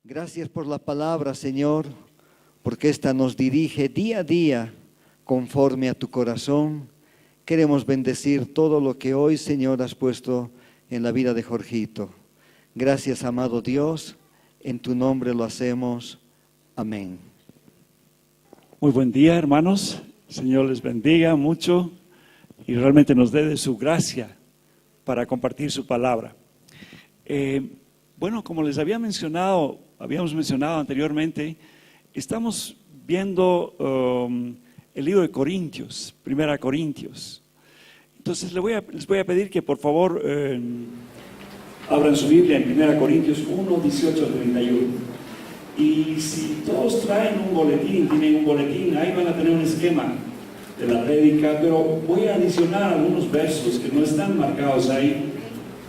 Gracias por la palabra, Señor, porque esta nos dirige día a día conforme a tu corazón. Queremos bendecir todo lo que hoy, Señor, has puesto en la vida de Jorgito. Gracias, amado Dios, en tu nombre lo hacemos. Amén. Muy buen día, hermanos. El Señor les bendiga mucho y realmente nos dé de su gracia para compartir su palabra. Bueno, como les habíamos mencionado anteriormente, estamos viendo el libro de Corintios, Primera Corintios. Entonces les voy a pedir que por favor abran su Biblia en Primera Corintios 1, 18 al 31. Y si todos traen un boletín, tienen un boletín, ahí van a tener un esquema de la prédica, pero voy a adicionar algunos versos que no están marcados ahí,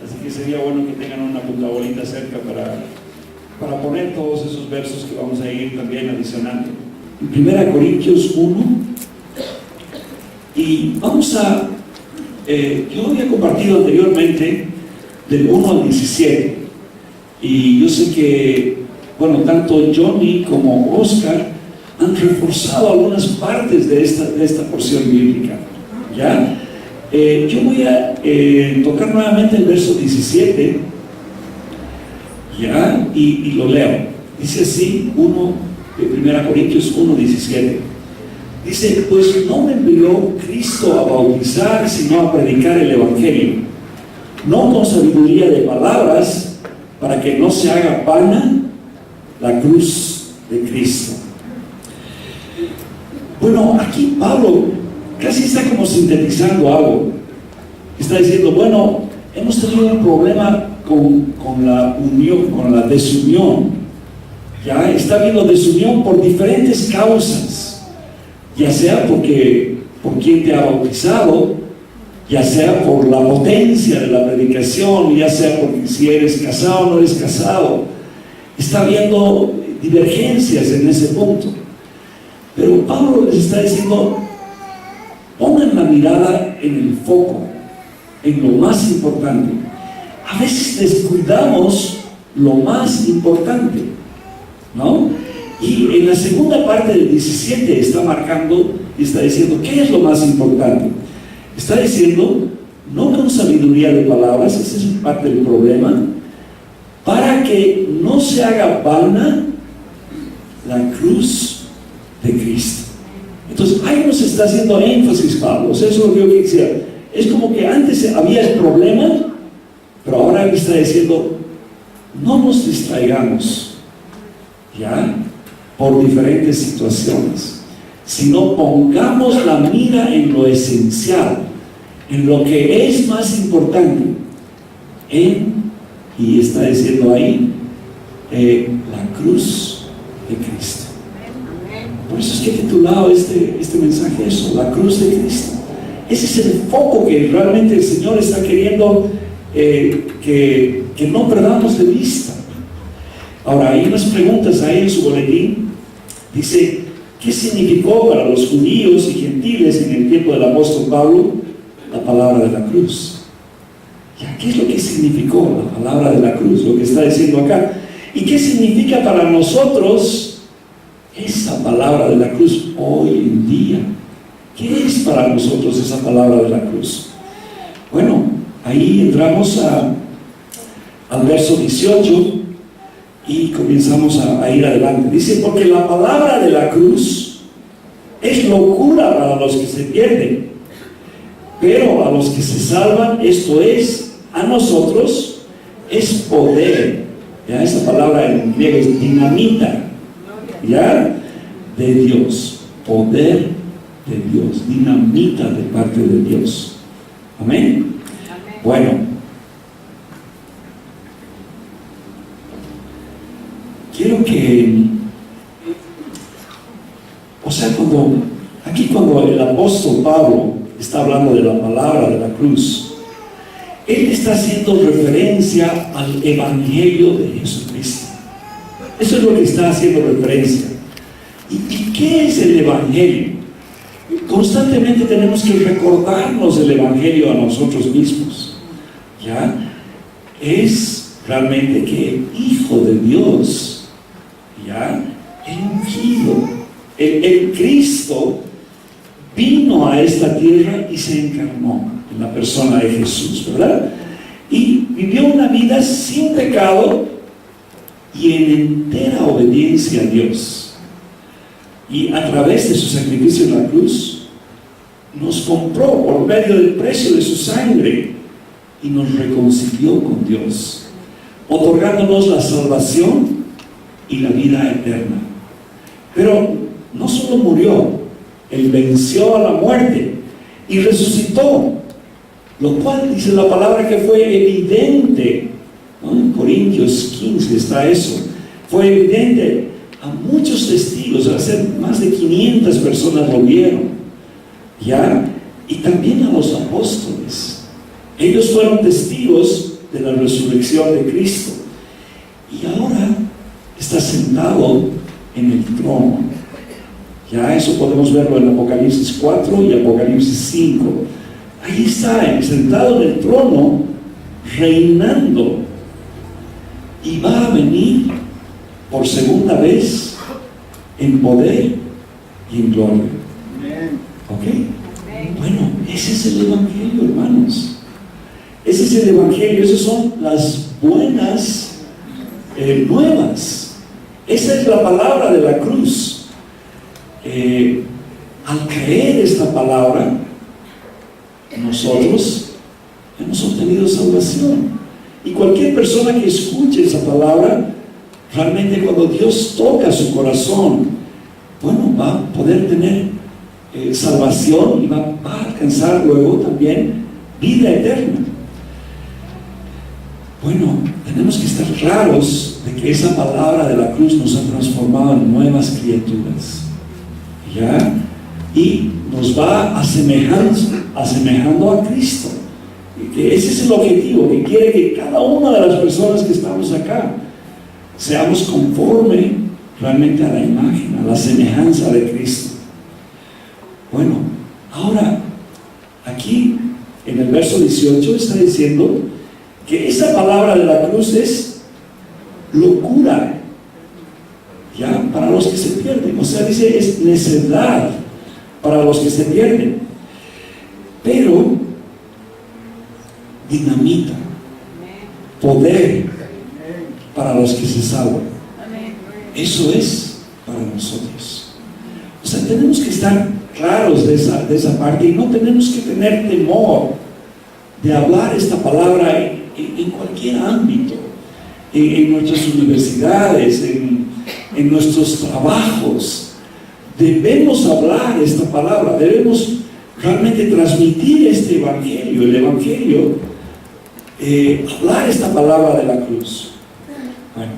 así que sería bueno que tengan una puntabolita cerca para poner todos esos versos que vamos a ir también adicionando. En 1 Corintios 1, y vamos a, yo había compartido anteriormente del 1 al 17, y yo sé que, bueno, tanto Johnny como Oscar han reforzado algunas partes de esta porción bíblica, ¿ya? Yo voy a tocar nuevamente el verso 17, ¿ya? Y lo leo. Dice así, 1 Corintios 1, 17. Dice, pues no me envió Cristo a bautizar, sino a predicar el Evangelio, no con sabiduría de palabras, para que no se haga vana la cruz de Cristo. Bueno, aquí Pablo casi está como sintetizando algo. Está diciendo, bueno, hemos tenido un problema con la unión, con la desunión. Ya está habiendo desunión por diferentes causas, ya sea por quien te ha bautizado, ya sea por la potencia de la predicación, ya sea porque si eres casado o no eres casado. Está habiendo divergencias en ese punto. Pero Pablo les está diciendo, pongan la mirada en el foco, en lo más importante. A veces descuidamos lo más importante, ¿no? Y en la segunda parte del 17 está marcando y está diciendo, ¿qué es lo más importante? Está diciendo, no con sabiduría de palabras, esa es parte del problema, para que no se haga vana la cruz de Cristo. Entonces ahí nos está haciendo énfasis Pablo. Eso es lo que yo quisiera. Es como que antes había el problema, pero ahora él está diciendo, no nos distraigamos, ¿ya? Por diferentes situaciones, sino pongamos la mira en lo esencial, en lo que es más importante, y está diciendo ahí, la cruz de Cristo. Por eso es que he titulado este mensaje eso, la cruz de Cristo. Ese es el foco que realmente el Señor está queriendo que no perdamos de vista. Ahora, hay unas preguntas ahí en su boletín. Dice, ¿qué significó para los judíos y gentiles en el tiempo del apóstol Pablo la palabra de la cruz? ¿Ya? ¿Qué es lo que significó la palabra de la cruz? Lo que está diciendo acá. ¿Y qué significa para nosotros esa palabra de la cruz hoy en día? ¿Qué es para nosotros esa palabra de la cruz? Bueno, ahí entramos al verso 18 y comenzamos a ir adelante. Dice, porque la palabra de la cruz es locura para los que se pierden, pero a los que se salvan, esto es, a nosotros, es poder. ¿Ya? Esa palabra en griego es dinamita, ¿ya? De Dios, poder de Dios, dinamita de parte de Dios. Amén. Bueno, quiero que, cuando el apóstol Pablo está hablando de la palabra de la cruz, él está haciendo referencia al Evangelio de Jesucristo. Eso es lo que está haciendo referencia. ¿Y qué es el Evangelio? Constantemente tenemos que recordarnos el Evangelio a nosotros mismos, ¿ya? Es realmente que el Hijo de Dios ¿ya? El ungido, el Cristo vino a esta tierra y se encarnó en la persona de Jesús, ¿verdad? Y vivió una vida sin pecado y en entera obediencia a Dios. Y a través de su sacrificio en la cruz, nos compró por medio del precio de su sangre y nos reconcilió con Dios, otorgándonos la salvación y la vida eterna. Pero no solo murió, Él venció a la muerte y resucitó, lo cual dice la palabra que fue evidente, ¿no? En Corintios 15 está eso, fue evidente a muchos testigos, a ser más de 500 personas lo vieron, ¿ya? Y también a los apóstoles. Ellos fueron testigos de la resurrección de Cristo. Y ahora está sentado en el trono. Ya eso podemos verlo en Apocalipsis 4 y Apocalipsis 5. Ahí está, sentado en el trono, reinando. Y va a venir por segunda vez en poder y en gloria. ¿Ok? Bueno, ese es el Evangelio, hermanos. Ese es el Evangelio, esas son las buenas nuevas. Esa es la palabra de la cruz. Al creer esta palabra, nosotros hemos obtenido salvación. Y cualquier persona que escuche esa palabra, realmente cuando Dios toca su corazón, bueno, va a poder tener salvación y va a alcanzar luego también vida eterna. Bueno, tenemos que estar claros de que esa palabra de la cruz nos ha transformado en nuevas criaturas, ¿ya? Y nos va asemejando a Cristo. Y que ese es el objetivo, que quiere que cada una de las personas que estamos acá seamos conforme realmente a la imagen, a la semejanza de Cristo. Bueno, ahora, aquí en el verso 18 está diciendo que esa palabra de la cruz es locura, ya, para los que se pierden. O sea, dice, es necedad para los que se pierden, pero dinamita, poder para los que se salvan. Eso es para nosotros. O sea, tenemos que estar claros de esa parte y no tenemos que tener temor de hablar esta palabra en cualquier ámbito, en nuestras universidades, en nuestros trabajos. Debemos hablar esta palabra, debemos realmente transmitir este evangelio, el evangelio, hablar esta palabra de la cruz. Bueno,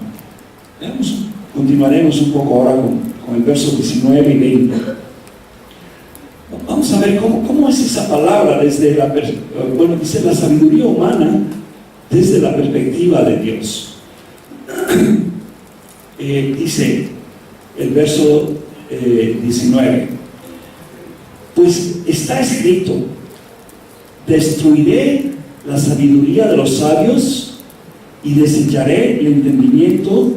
veamos, continuaremos un poco ahora con el verso 19 y 20. Vamos a ver cómo es esa palabra desde dice la sabiduría humana desde la perspectiva de Dios. Dice el verso 19: pues está escrito, destruiré la sabiduría de los sabios y desecharé el entendimiento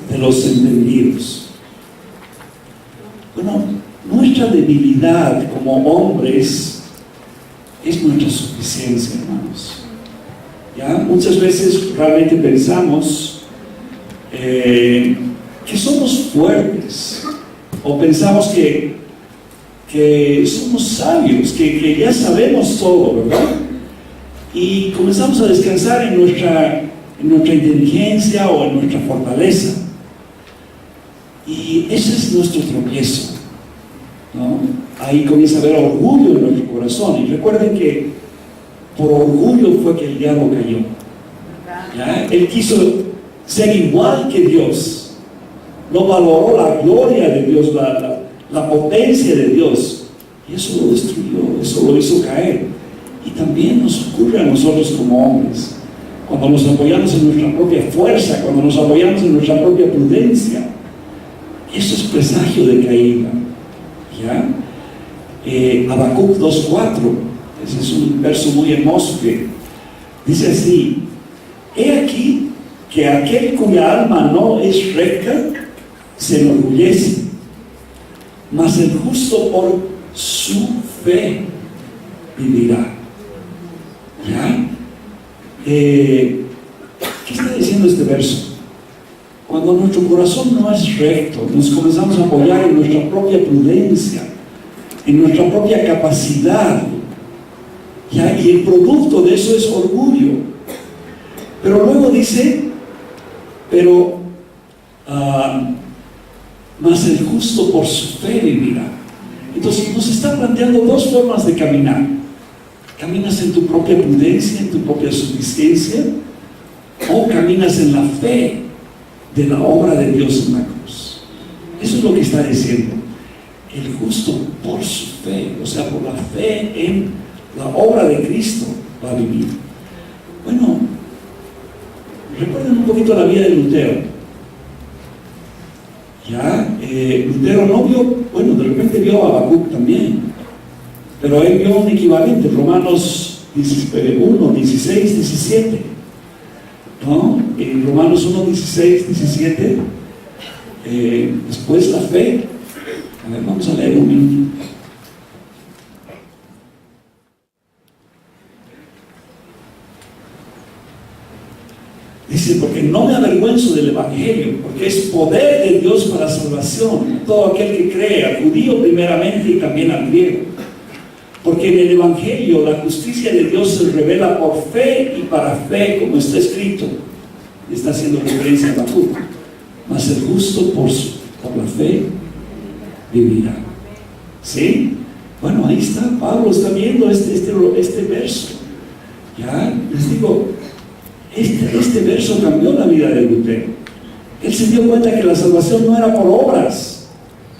de los entendidos. Bueno, nuestra debilidad como hombres es nuestra suficiencia, hermanos. ¿Ya? Muchas veces realmente pensamos que somos fuertes, o pensamos que somos sabios, que ya sabemos todo, ¿verdad? Y comenzamos a descansar en nuestra inteligencia o en nuestra fortaleza. Y ese es nuestro tropiezo, ¿no? Ahí comienza a haber orgullo en nuestro corazón. Y recuerden que por orgullo fue que el diablo cayó, ¿ya? Él quiso ser igual que Dios, no valoró la gloria de Dios, la potencia de Dios, y eso lo destruyó, eso lo hizo caer. Y también nos ocurre a nosotros como hombres, cuando nos apoyamos en nuestra propia fuerza, cuando nos apoyamos en nuestra propia prudencia. Eso es presagio de caída, ¿ya? Habacuc 2:4, ese es un verso muy hermoso que dice así: he aquí que aquel cuya alma no es recta se enorgullece, mas el justo por su fe vivirá. ¿Ya? ¿Qué está diciendo este verso? Cuando nuestro corazón no es recto, nos comenzamos a apoyar en nuestra propia prudencia, en nuestra propia capacidad, ¿ya? Y el producto de eso es orgullo. Pero luego dice, mas el justo por su fe vivirá. Entonces nos está planteando dos formas de caminar. ¿Caminas en tu propia prudencia, en tu propia suficiencia? ¿O caminas en la fe de la obra de Dios en la cruz? Eso es lo que está diciendo. El justo por su fe, o sea, por la fe en la obra de Cristo, va a vivir. Bueno, recuerden un poquito la vida de Lutero. Ya, Lutero no vio, bueno, de repente vio a Habacuc también, pero él vio un equivalente, Romanos 1, 16, 17. ¿No? En Romanos 1, 16, 17, después la fe. A ver, vamos a leer un minuto. Dice, porque no me avergüenzo del Evangelio, porque es poder de Dios para salvación a todo aquel que cree, al judío primeramente y también al griego. Porque en el Evangelio la justicia de Dios se revela por fe y para fe, como está escrito. Está haciendo referencia a Habacuc. Mas el justo por la fe vivirá. ¿Sí? Bueno, ahí está, Pablo está viendo este verso. Ya, les digo, este verso cambió la vida de Lutero. Él se dio cuenta que la salvación no era por obras,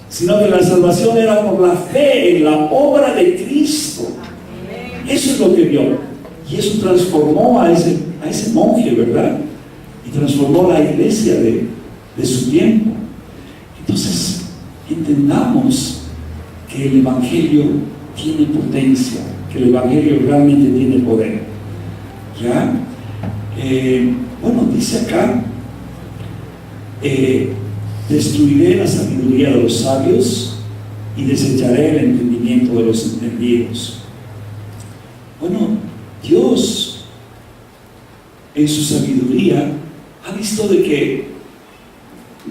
sino que la salvación era por la fe en la obra de Cristo. Eso es lo que vio. Y eso transformó a ese monje, ¿verdad? Y transformó la iglesia de su tiempo. Entonces, entendamos que el Evangelio tiene potencia, que el Evangelio realmente tiene poder. ¿Ya? Bueno, dice acá, destruiré la sabiduría de los sabios y desecharé el entendimiento de los entendidos. Bueno, Dios en su sabiduría ha visto de que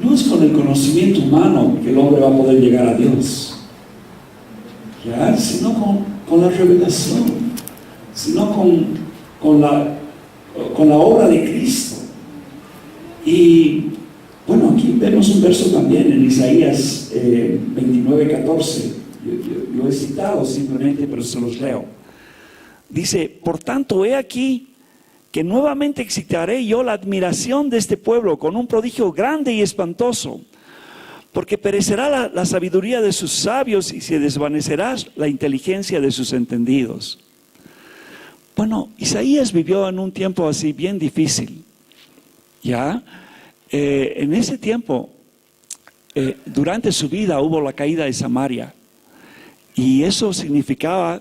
no es con el conocimiento humano que el hombre va a poder llegar a Dios, ¿ya? Sino con la revelación, sino con la obra de Cristo. Y bueno, aquí vemos un verso también en Isaías 29:14. Yo lo he citado simplemente, pero se los leo. Dice, por tanto, he aquí que nuevamente excitaré yo la admiración de este pueblo con un prodigio grande y espantoso, porque perecerá la sabiduría de sus sabios y se desvanecerá la inteligencia de sus entendidos. Bueno, Isaías vivió en un tiempo así bien difícil. ¿Ya? En ese tiempo, durante su vida hubo la caída de Samaria, y eso significaba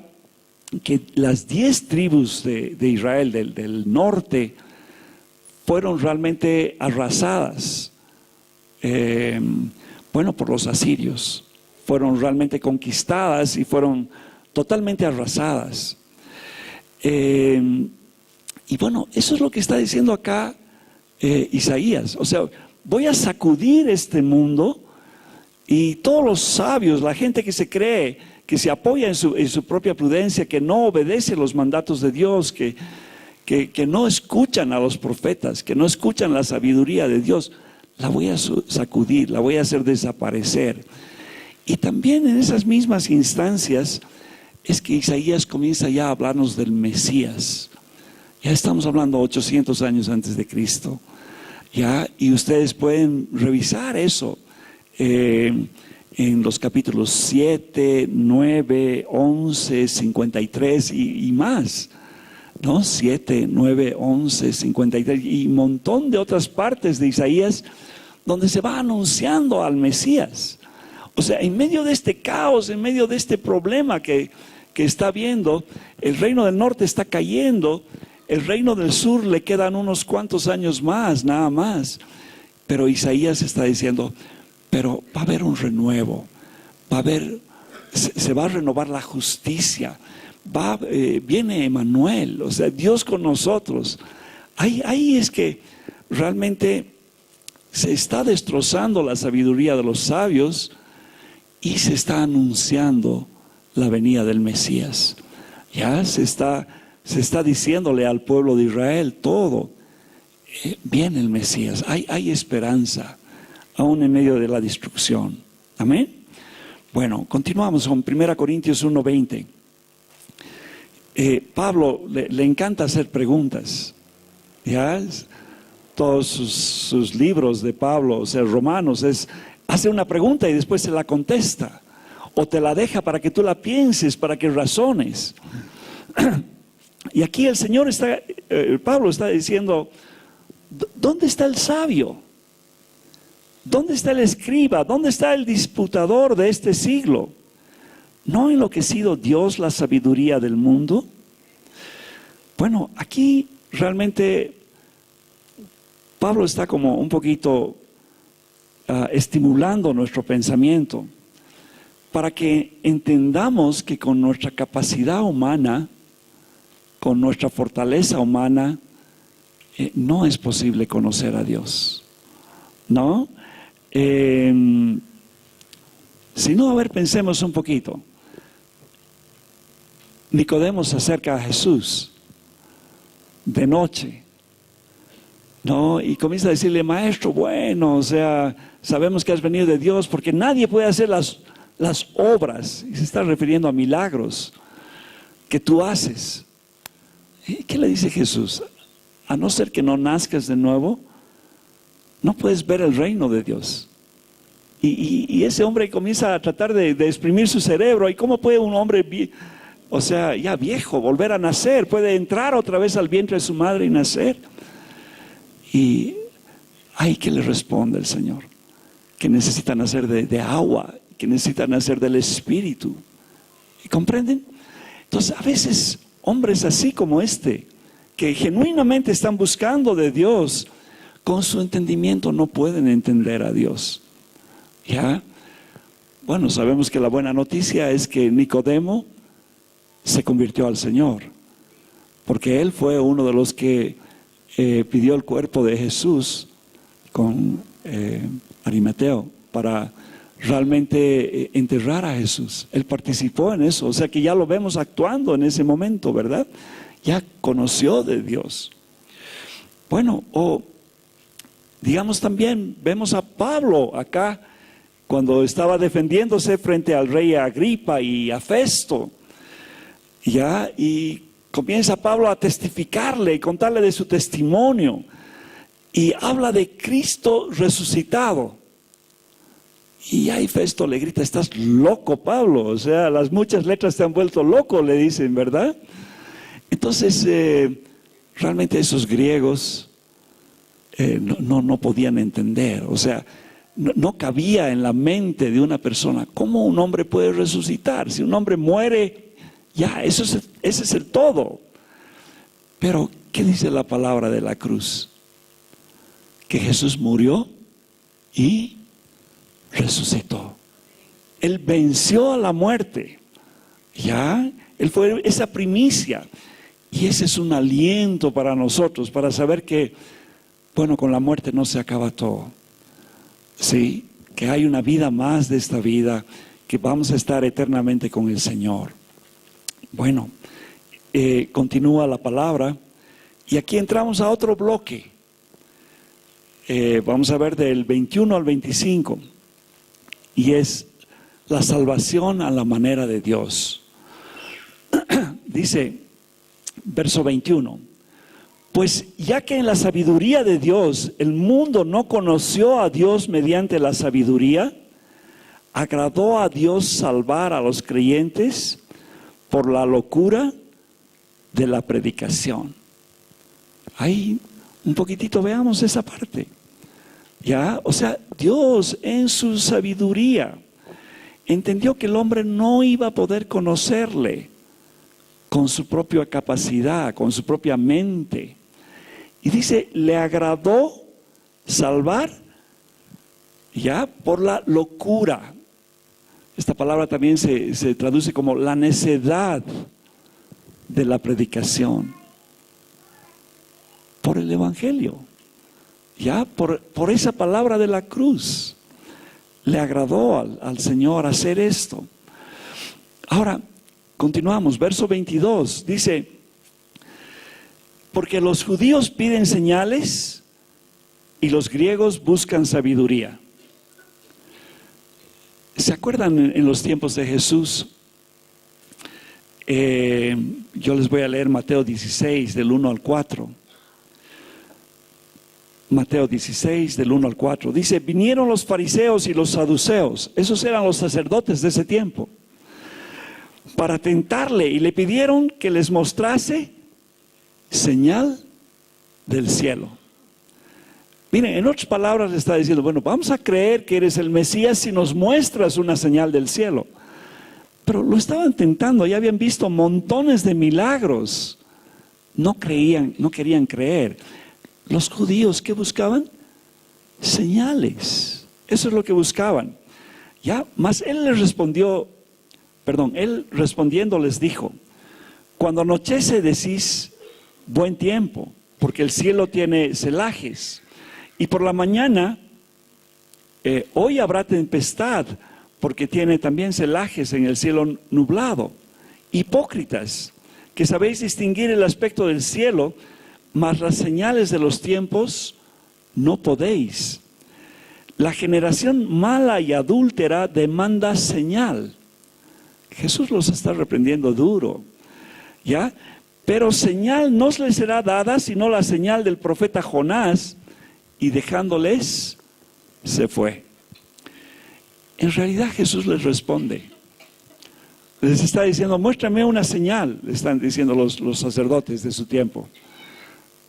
que las 10 tribus de Israel del norte fueron realmente arrasadas, bueno, por los asirios. Fueron realmente conquistadas y fueron totalmente arrasadas. Y bueno, eso es lo que está diciendo acá Isaías. O sea, voy a sacudir este mundo, y todos los sabios, la gente que se cree, que se apoya en su propia prudencia, que no obedece los mandatos de Dios, que no escuchan a los profetas, que no escuchan la sabiduría de Dios, la voy a sacudir, la voy a hacer desaparecer. Y también en esas mismas instancias es que Isaías comienza ya a hablarnos del Mesías. Ya estamos hablando 800 años antes de Cristo. ¿Ya? Y ustedes pueden revisar eso en los capítulos 7, 9, 11, 53 y más, ¿no? 7, 9, 11, 53 y un montón de otras partes de Isaías donde se va anunciando al Mesías. O sea, en medio de este caos, en medio de este problema que está viendo, el reino del norte está cayendo, el reino del sur le quedan unos cuantos años más, nada más. Pero Isaías está diciendo, pero va a haber un renuevo, se va a renovar la justicia, viene Emmanuel, o sea, Dios con nosotros. Ahí es que realmente se está destrozando la sabiduría de los sabios y se está anunciando la venida del Mesías. Ya se está diciéndole al pueblo de Israel todo. Viene el Mesías, hay esperanza, aún en medio de la destrucción. Amén. Bueno, continuamos con 1 Corintios 1:20. Pablo le encanta hacer preguntas. ¿Ya? Todos sus libros de Pablo, o sea, Romanos, hace una pregunta y después se la contesta. O te la deja para que tú la pienses, para que razones. Y aquí el Señor Pablo está diciendo, ¿dónde está el sabio? ¿Dónde está el escriba? ¿Dónde está el disputador de este siglo? ¿No ha enloquecido Dios la sabiduría del mundo? Bueno, aquí realmente Pablo está como un poquito estimulando nuestro pensamiento para que entendamos que con nuestra capacidad humana, con nuestra fortaleza humana, no es posible conocer a Dios, ¿no? Si no, a ver, pensemos un poquito. Nicodemo se acerca a Jesús de noche, ¿no? Y comienza a decirle, maestro, bueno, o sea, sabemos que has venido de Dios porque nadie puede hacer las obras, y se está refiriendo a milagros que tú haces. ¿Y qué le dice Jesús? A no ser que no nazcas de nuevo, no puedes ver el reino de Dios. Y ese hombre comienza a tratar de exprimir su cerebro. ¿Y cómo puede un hombre, o sea, ya viejo, volver a nacer? ¿Puede entrar otra vez al vientre de su madre y nacer? Y ahí que le responde el Señor, que necesita nacer de agua, que necesita nacer del Espíritu. ¿Y comprenden? Entonces, a veces hombres así como que genuinamente están buscando de Dios, con su entendimiento no pueden entender a Dios. ¿Ya? Bueno, sabemos que la buena noticia es que Nicodemo se convirtió al Señor, porque él fue uno de los que pidió el cuerpo de Jesús con Arimateo para realmente enterrar a Jesús. Él participó en eso, o sea que ya lo vemos actuando en ese momento, ¿verdad? Ya conoció de Dios. Bueno, digamos también, vemos a Pablo acá, cuando estaba defendiéndose frente al rey Agripa y a Festo, ya, y comienza Pablo a testificarle y contarle de su testimonio, y habla de Cristo resucitado. Y ahí Festo le grita, estás loco, Pablo, o sea, las muchas letras te han vuelto loco, le dicen, ¿verdad? Entonces, realmente esos griegos no podían entender, o sea, no cabía en la mente de una persona cómo un hombre puede resucitar. Si un hombre muere, ya, ese es el todo. Pero, ¿qué dice la palabra de la cruz? Que Jesús murió y resucitó. Él venció a la muerte. Ya, Él fue esa primicia. Y ese es un aliento para nosotros, para saber que, bueno, con la muerte no se acaba todo. Sí, que hay una vida más de esta vida, que vamos a estar eternamente con el Señor. Bueno, continúa la palabra y aquí entramos a otro bloque. Vamos a ver del 21 al 25 y es la salvación a la manera de Dios. Dice, verso 21. Pues ya que en la sabiduría de Dios el mundo no conoció a Dios mediante la sabiduría, agradó a Dios salvar a los creyentes por la locura de la predicación. Ahí un poquitito veamos esa parte. Ya, o sea, Dios en su sabiduría entendió que el hombre no iba a poder conocerle con su propia capacidad, con su propia mente. Y dice, le agradó salvar, ya por la locura. Esta palabra también se traduce como la necedad de la predicación. Por el Evangelio, ya por esa palabra de la cruz. Le agradó al Señor hacer esto. Ahora, continuamos, verso 22, dice, porque los judíos piden señales y los griegos buscan sabiduría. ¿Se acuerdan en los tiempos de Jesús? Yo les voy a leer Mateo 16, del 1 al 4. Mateo 16, del 1 al 4. Dice, vinieron los fariseos y los saduceos, esos eran los sacerdotes de ese tiempo, para tentarle y le pidieron que les mostrase señal del cielo. Miren, en otras palabras le está diciendo, bueno, vamos a creer que eres el Mesías si nos muestras una señal del cielo. Pero lo estaban tentando, ya habían visto montones de milagros. No querían creer. Los judíos, ¿qué buscaban? Señales. Eso es lo que buscaban. Ya, mas él respondiendo les dijo, cuando anochece decís buen tiempo, porque el cielo tiene celajes, y por la mañana hoy habrá tempestad, porque tiene también celajes en el cielo nublado. Hipócritas, que sabéis distinguir el aspecto del cielo, mas las señales de los tiempos no podéis. La generación mala y adúltera demanda señal. Jesús los está reprendiendo duro, ¿ya? Pero señal no les será dada sino la señal del profeta Jonás, y dejándoles se fue. En realidad Jesús les responde. Les está diciendo, muéstrame una señal, le están diciendo los sacerdotes de su tiempo.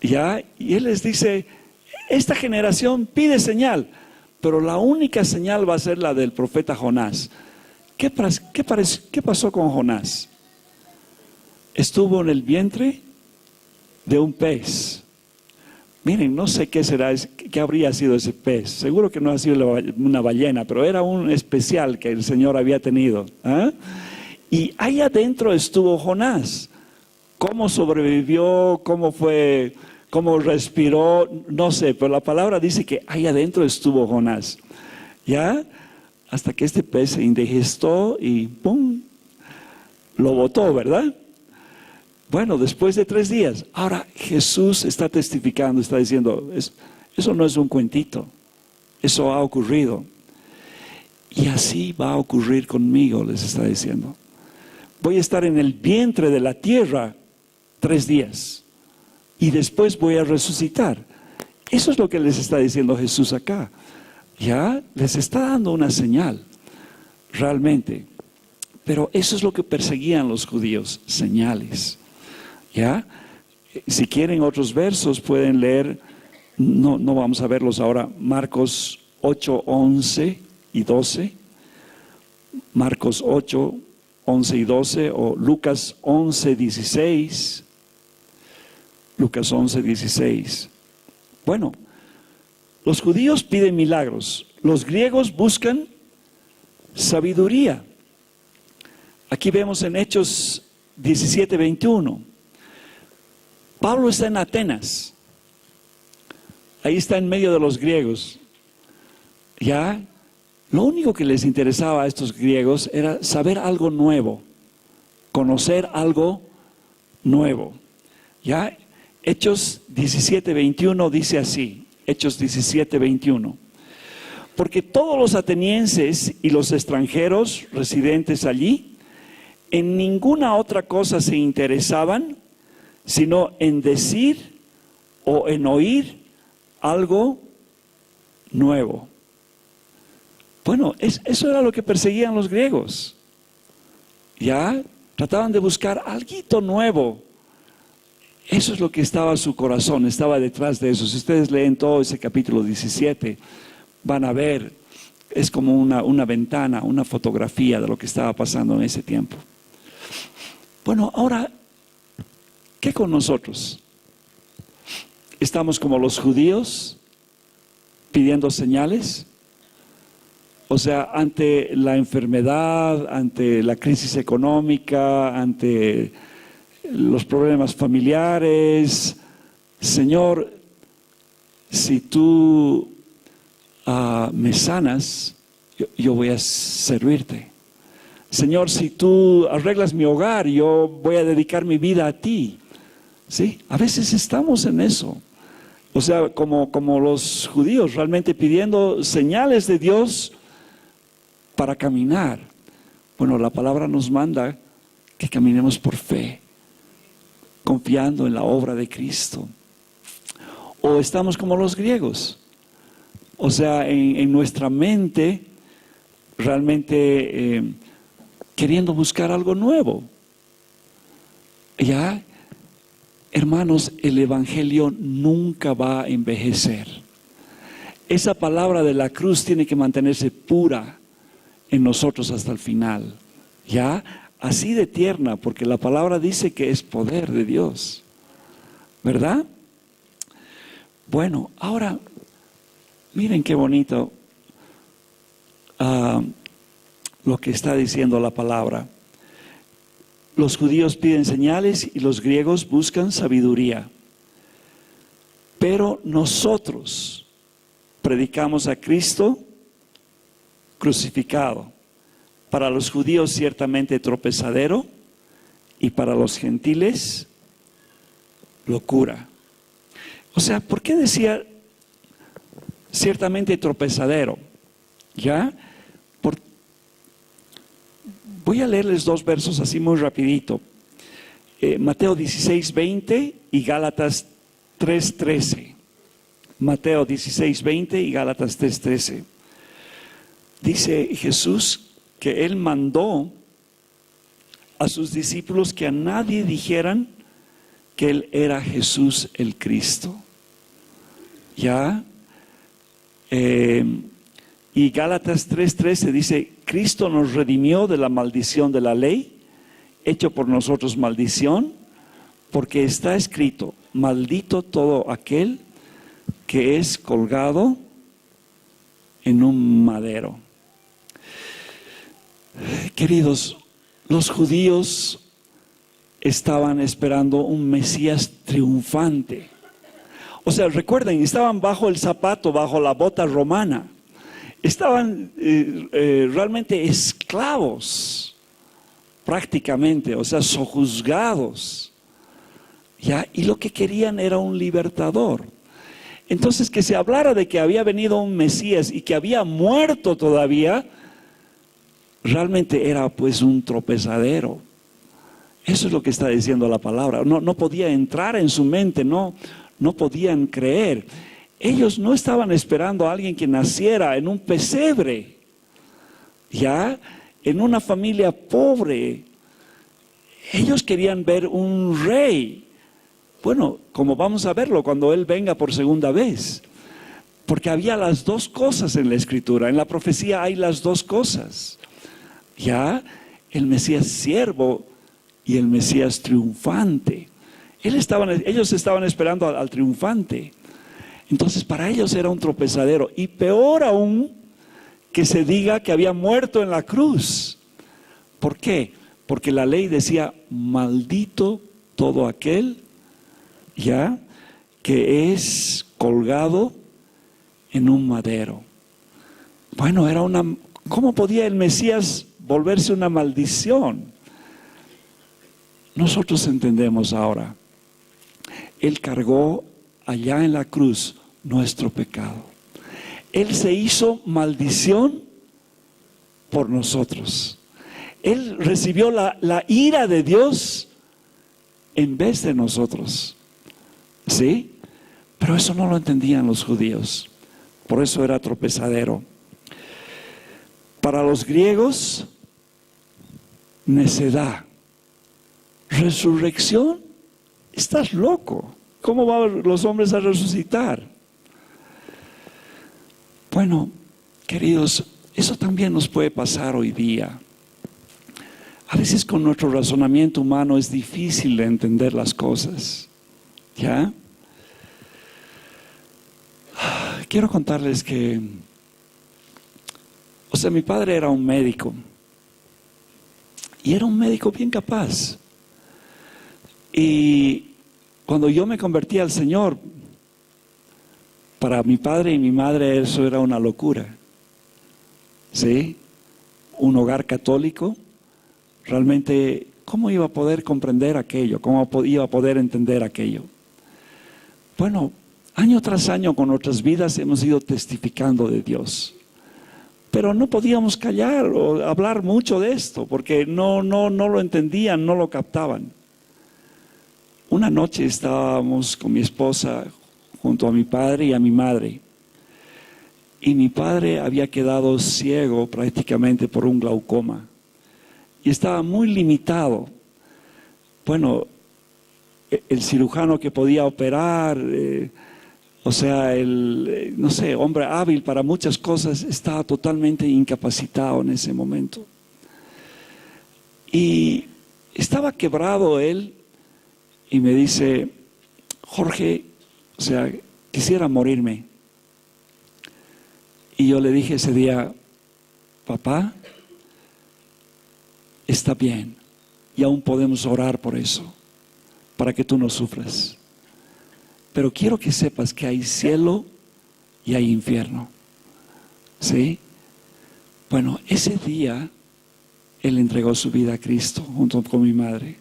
¿Ya? Y él les dice, esta generación pide señal, pero la única señal va a ser la del profeta Jonás. ¿Qué pasó con Jonás? Estuvo en el vientre de un pez. Miren, no sé qué habría sido ese pez. Seguro que no ha sido una ballena, pero era un especial que el Señor había tenido. ¿Ah? Y ahí adentro estuvo Jonás. ¿Cómo sobrevivió? ¿Cómo respiró? No sé, pero la palabra dice que ahí adentro estuvo Jonás. ¿Ya? Hasta que este pez se indigestó y ¡pum! Lo botó, ¿verdad? Bueno, después de 3 días. Ahora Jesús está testificando, está diciendo, eso no es un cuentito. Eso ha ocurrido. Y así va a ocurrir conmigo, les está diciendo. Voy a estar en el vientre de la tierra 3 días. Y después voy a resucitar. Eso es lo que les está diciendo Jesús acá. Ya les está dando una señal, realmente. Pero eso es lo que perseguían los judíos, señales. ¿Ya? Si quieren otros versos pueden leer, no vamos a verlos ahora, Marcos 8, 11 y 12. Marcos 8, 11 y 12 o Lucas 11, 16. Lucas 11, 16. Bueno, los judíos piden milagros, los griegos buscan sabiduría. Aquí vemos en Hechos 17, 21. Pablo está en Atenas. Ahí está en medio de los griegos. Ya, lo único que les interesaba a estos griegos era saber algo nuevo, conocer algo nuevo. Ya, Hechos 17, 21 dice así. Hechos 17, 21. Porque todos los atenienses y los extranjeros residentes allí en ninguna otra cosa se interesaban sino en decir o en oír algo nuevo. Bueno, eso era lo que perseguían los griegos. Ya trataban de buscar algo nuevo. Eso es lo que estaba en su corazón, estaba detrás de eso. Si ustedes leen todo ese capítulo 17, van a ver, es como una ventana, una fotografía de lo que estaba pasando en ese tiempo. Bueno, ahora, ¿qué con nosotros? ¿Estamos como los judíos pidiendo señales? O sea, ante la enfermedad, ante la crisis económica, ante los problemas familiares, Señor, si tú me sanas, yo voy a servirte. Señor, si tú arreglas mi hogar, yo voy a dedicar mi vida a ti. ¿Sí? A veces estamos en eso. O sea, como los judíos, realmente pidiendo señales de Dios para caminar. Bueno, la palabra nos manda que caminemos por fe, confiando en la obra de Cristo. O estamos como los griegos. O sea, en nuestra mente, realmente queriendo buscar algo nuevo. Ya, hermanos, el Evangelio nunca va a envejecer. Esa palabra de la cruz tiene que mantenerse pura en nosotros hasta el final. Ya, así de tierna, porque la palabra dice que es poder de Dios. ¿Verdad? Bueno, ahora, miren qué bonito lo que está diciendo la palabra. Los judíos piden señales y los griegos buscan sabiduría. Pero nosotros predicamos a Cristo crucificado. Para los judíos ciertamente tropezadero y para los gentiles locura. O sea, ¿por qué decía ciertamente tropezadero? ¿Ya? Voy a leerles dos versos así muy rapidito. Mateo 16:20 y Gálatas 3:13. Mateo 16:20 y Gálatas 3:13. Dice Jesús que Él mandó a sus discípulos que a nadie dijeran que Él era Jesús el Cristo. ¿Ya? Y Gálatas 3:13 dice, Cristo nos redimió de la maldición de la ley, hecho por nosotros maldición, porque está escrito, maldito todo aquel que es colgado en un madero. Queridos, los judíos estaban esperando un Mesías triunfante. O sea, recuerden, estaban bajo el zapato, bajo la bota romana. Estaban realmente esclavos, prácticamente, o sea, sojuzgados. ¿Ya? Y lo que querían era un libertador. Entonces, que se hablara de que había venido un Mesías y que había muerto todavía, realmente era pues un tropezadero. Eso es lo que está diciendo la palabra. No podía entrar en su mente, no podían creer. Ellos no estaban esperando a alguien que naciera en un pesebre, ya, en una familia pobre. Ellos querían ver un rey. Bueno, como vamos a verlo cuando Él venga por segunda vez. Porque había las dos cosas en la Escritura. En la profecía hay las dos cosas. Ya, el Mesías siervo y el Mesías triunfante. Ellos estaban esperando al triunfante. Entonces para ellos era un tropezadero. Y peor aún, que se diga que había muerto en la cruz. ¿Por qué? Porque la ley decía, maldito todo aquel, ya, que es colgado en un madero. Bueno, ¿cómo podía el Mesías volverse una maldición? Nosotros entendemos ahora. Él cargó allá en la cruz nuestro pecado. Él se hizo maldición por nosotros. Él recibió la ira de Dios en vez de nosotros. ¿Sí? Pero eso no lo entendían los judíos. Por eso era tropezadero. Para los griegos, necedad. Resurrección, estás loco. ¿Cómo van los hombres a resucitar? Bueno, queridos, eso también nos puede pasar hoy día. A veces con nuestro razonamiento humano es difícil de entender las cosas. ¿Ya? Quiero contarles que, O sea, mi padre era un médico. Y era un médico bien capaz. Y cuando yo me convertí al Señor, para mi padre y mi madre eso era una locura. ¿Sí? Un hogar católico, realmente, ¿cómo iba a poder comprender aquello? ¿Cómo iba a poder entender aquello? Bueno, año tras año con nuestras vidas hemos ido testificando de Dios. Pero no podíamos callar o hablar mucho de esto, porque no lo entendían, no lo captaban. Una noche estábamos con mi esposa junto a mi padre y a mi madre. Y mi padre había quedado ciego prácticamente por un glaucoma. Y estaba muy limitado. Bueno, el cirujano que podía operar, o sea, no sé, hombre hábil para muchas cosas, estaba totalmente incapacitado en ese momento. Y estaba quebrado él y me dice, Jorge, o sea, quisiera morirme. Y yo le dije ese día, papá, está bien y aún podemos orar por eso, para que tú no sufras. Pero quiero que sepas que hay cielo y hay infierno. ¿Sí? Bueno, ese día él entregó su vida a Cristo junto con mi madre.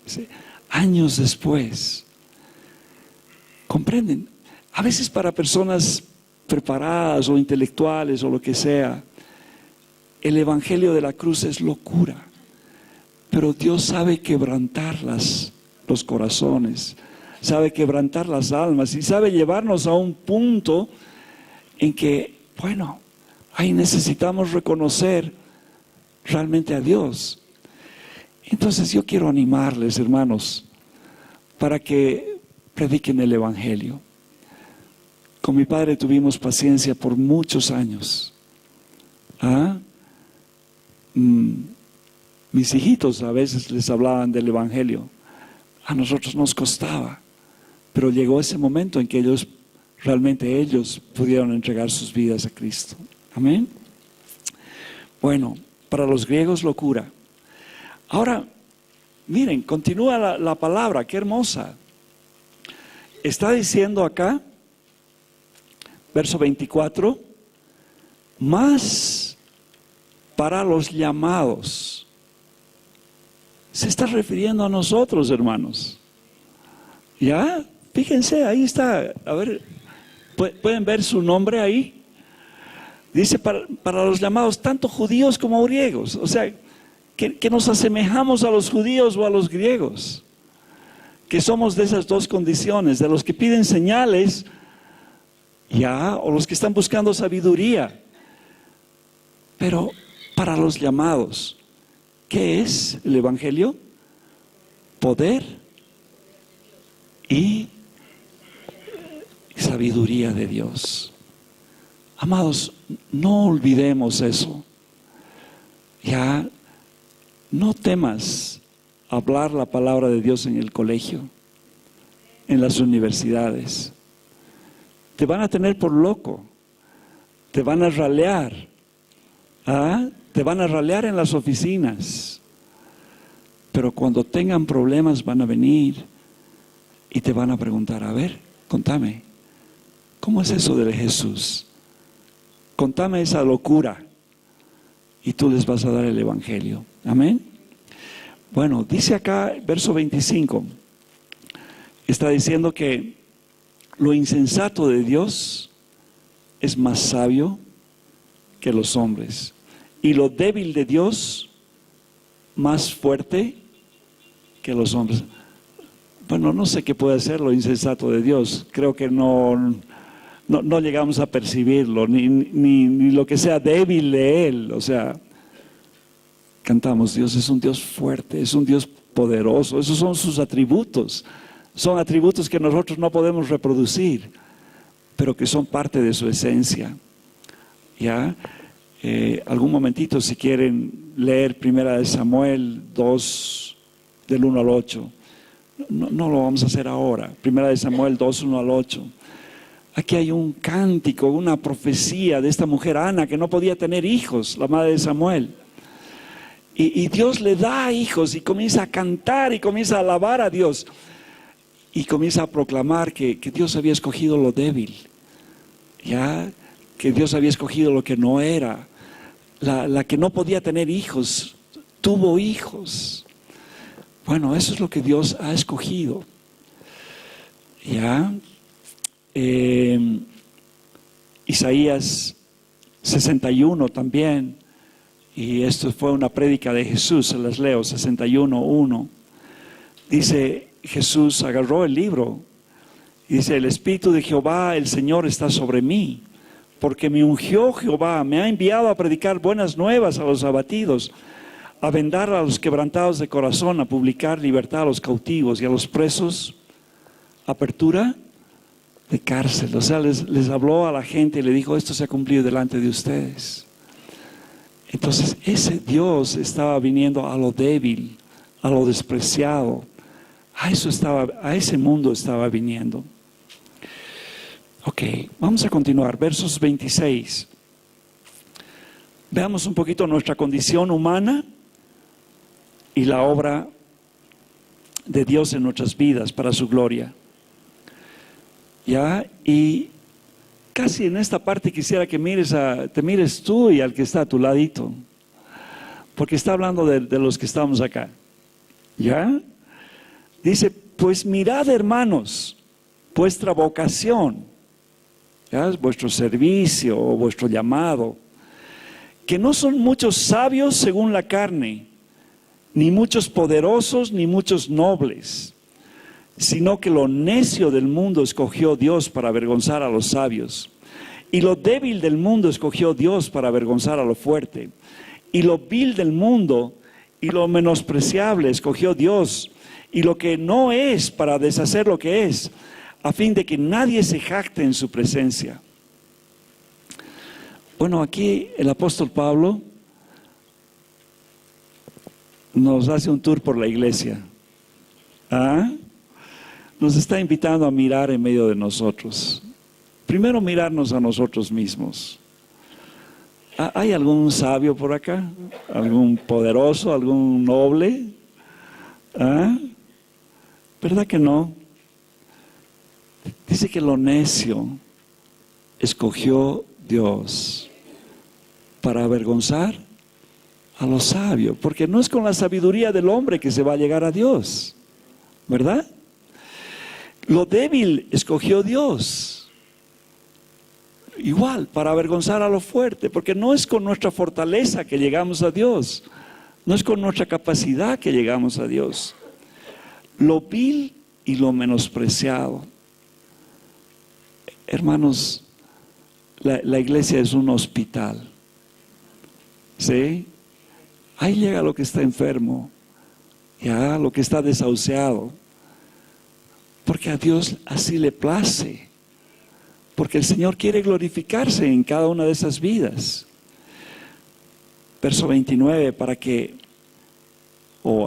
¿Sí? Años después. ¿Comprenden? A veces para personas preparadas o intelectuales o lo que sea, el evangelio de la cruz es locura. Pero Dios sabe quebrantar los corazones, sabe quebrantar las almas y sabe llevarnos a un punto en que, bueno, ahí necesitamos reconocer realmente a Dios. Entonces yo quiero animarles, hermanos, para que prediquen el evangelio. Con mi padre tuvimos paciencia por muchos años. Mis hijitos a veces les hablaban del evangelio. A nosotros nos costaba, pero llegó ese momento en que ellos pudieron entregar sus vidas a Cristo. Amén. Bueno, para los griegos locura. Ahora, miren, continúa la palabra, qué hermosa. Está diciendo acá, verso 24, más para los llamados. Se está refiriendo a nosotros, hermanos. ¿Ya? Fíjense, ahí está. A ver, ¿pueden ver su nombre ahí? Dice para los llamados, tanto judíos como griegos. O sea, que nos asemejamos a los judíos o a los griegos. Que somos de esas dos condiciones, de los que piden señales, ya, o los que están buscando sabiduría. Pero para los llamados, ¿qué es el evangelio? Poder y sabiduría de Dios. Amados, no olvidemos eso. Ya, no temas hablar la palabra de Dios en el colegio, en las universidades. Te van a tener por loco, te van a ralear, te van a ralear en las oficinas. Pero cuando tengan problemas van a venir y te van a preguntar, a ver, contame, ¿cómo es eso de Jesús? Contame esa locura. Y tú les vas a dar el evangelio. Amén. Bueno, dice acá, verso 25, está diciendo que lo insensato de Dios es más sabio que los hombres, y lo débil de Dios más fuerte que los hombres. Bueno, no sé qué puede ser lo insensato de Dios. Creo que no llegamos a percibirlo, ni lo que sea débil de Él. O sea, cantamos, Dios es un Dios fuerte, es un Dios poderoso. Esos son sus atributos. Son atributos que nosotros no podemos reproducir, pero que son parte de su esencia. ¿Ya? Algún momentito, si quieren leer 1 Samuel 2, del 1 al 8. No lo vamos a hacer ahora. 1 Samuel 2, 1 al 8. Aquí hay un cántico, una profecía de esta mujer Ana que no podía tener hijos, la madre de Samuel. Y Dios le da hijos y comienza a cantar y comienza a alabar a Dios. Y comienza a proclamar que Dios había escogido lo débil, ¿ya? Que Dios había escogido lo que no era. La que no podía tener hijos, tuvo hijos. Bueno, eso es lo que Dios ha escogido. ¿Ya? Isaías 61 también, y esto fue una prédica de Jesús, se las leo, 61:1. Dice, Jesús agarró el libro y dice: el Espíritu de Jehová, el Señor, está sobre mí, porque me ungió Jehová, me ha enviado a predicar buenas nuevas a los abatidos, a vendar a los quebrantados de corazón, a publicar libertad a los cautivos y a los presos, apertura de cárcel. O sea, les habló a la gente y le dijo: esto se ha cumplido delante de ustedes. Entonces ese Dios estaba viniendo a lo débil, a lo despreciado. A ese mundo estaba viniendo. Ok, vamos a continuar. Versos 26. Veamos un poquito nuestra condición humana y la obra de Dios en nuestras vidas para su gloria. ¿Ya? Y casi en esta parte quisiera que te mires tú y al que está a tu ladito, porque está hablando de los que estamos acá. ¿Ya? Dice: pues mirad, hermanos, vuestra vocación, ¿ya? Vuestro servicio o vuestro llamado, que no son muchos sabios según la carne, ni muchos poderosos, ni muchos nobles, sino que lo necio del mundo escogió Dios para avergonzar a los sabios, y lo débil del mundo escogió Dios para avergonzar a lo fuerte, y lo vil del mundo y lo menospreciable escogió Dios, y lo que no es, para deshacer lo que es, a fin de que nadie se jacte en su presencia. Bueno, aquí el apóstol Pablo nos hace un tour por la iglesia. Nos está invitando a mirar en medio de nosotros. Primero, mirarnos a nosotros mismos. ¿Hay algún sabio por acá? ¿Algún poderoso? ¿Algún noble? ¿Verdad que no? Dice que lo necio escogió Dios para avergonzar a los sabios, porque no es con la sabiduría del hombre que se va a llegar a Dios, ¿verdad? Lo débil escogió Dios, igual, para avergonzar a lo fuerte, porque no es con nuestra fortaleza que llegamos a Dios, no es con nuestra capacidad que llegamos a Dios. Lo vil y lo menospreciado. Hermanos, la iglesia es un hospital, ¿sí? Ahí llega lo que está enfermo, ya, lo que está desahuciado, porque a Dios así le place, porque el Señor quiere glorificarse en cada una de esas vidas. Verso 29,